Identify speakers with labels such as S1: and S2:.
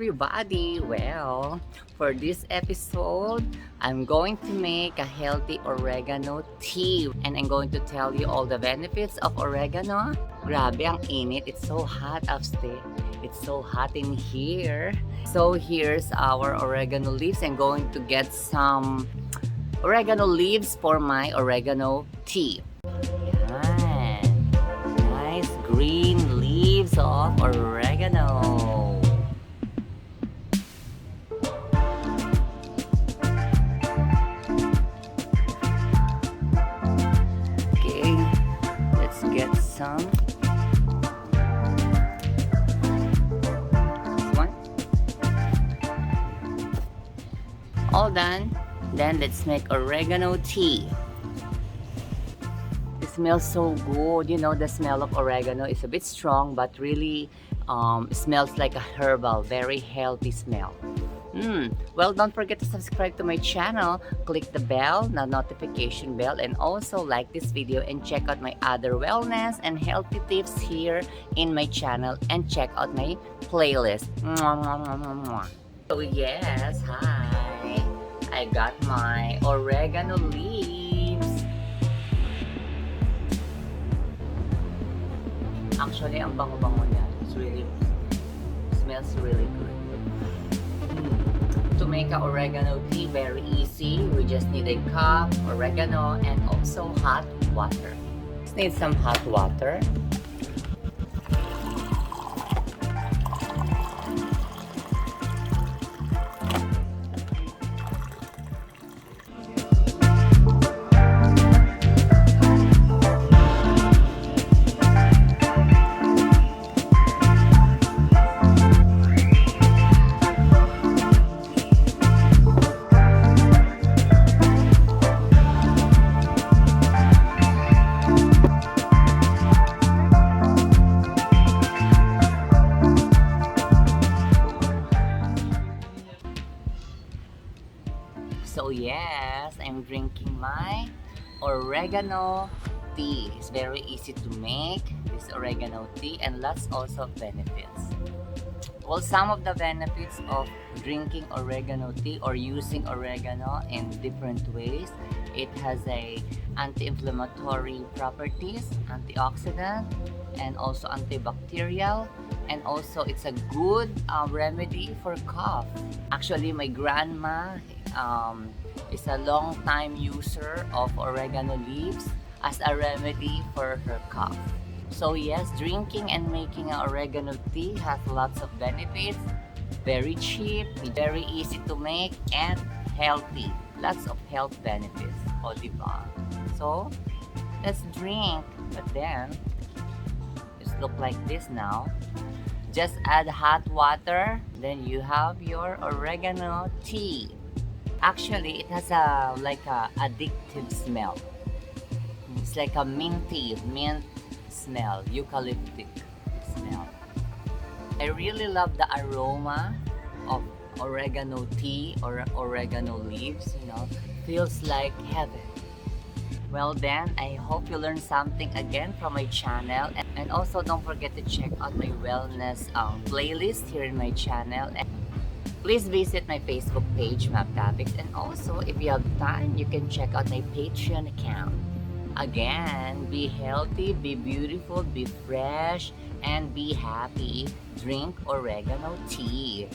S1: everybody! Well, for this episode, I'm going to make a healthy oregano tea and I'm going to tell you all the benefits of oregano. Grabe ang init, it's so hot upstairs. It's so hot in here. So here's our oregano leaves. I'm going to get some oregano leaves for my oregano tea. Yan. Nice green leaves of oregano. Okay, let's get some. This one. All done. Then let's make oregano tea. It smells so good. You know, the smell of oregano is a bit strong, but really smells like a herbal, very healthy smell. Well, don't forget to subscribe to my channel, click the bell, the notification bell, and also like this video and check out my other wellness and healthy tips here in my channel and check out my playlist. Mwah, mwah, mwah, mwah, mwah. So yes, hi! I got my oregano leaves. Actually, ang bango-bango niya. It's really smells really good. To make an oregano tea, very easy. We just need a cup, oregano, and also hot water. Just need some hot water. So yes, I'm drinking my oregano tea. It's very easy to make this oregano tea and lots also of benefits. Well, some of the benefits of drinking oregano tea or using oregano in different ways, it has a anti-inflammatory properties, antioxidant, and also antibacterial, and also it's a good remedy for cough. Actually, my grandma is a long time user of oregano leaves as a remedy for her cough. So yes, drinking and making an oregano tea has lots of benefits. Very cheap, very easy to make, and healthy. Lots of health benefits. O diba? So, let's drink. But then, just look like this now. Just add hot water, then you have your oregano tea. Actually, it has a addictive smell. It's like a mint smell, eucalyptic smell. I really love the aroma of oregano tea or oregano leaves, you know, feels like heaven. Well then, I hope you learned something again from my channel, and also don't forget to check out my wellness playlist here in my channel. And please visit my Facebook page, Map Topics, and also if you have time, you can check out my Patreon account. Again, be healthy, be beautiful, be fresh, and be happy. Drink oregano tea.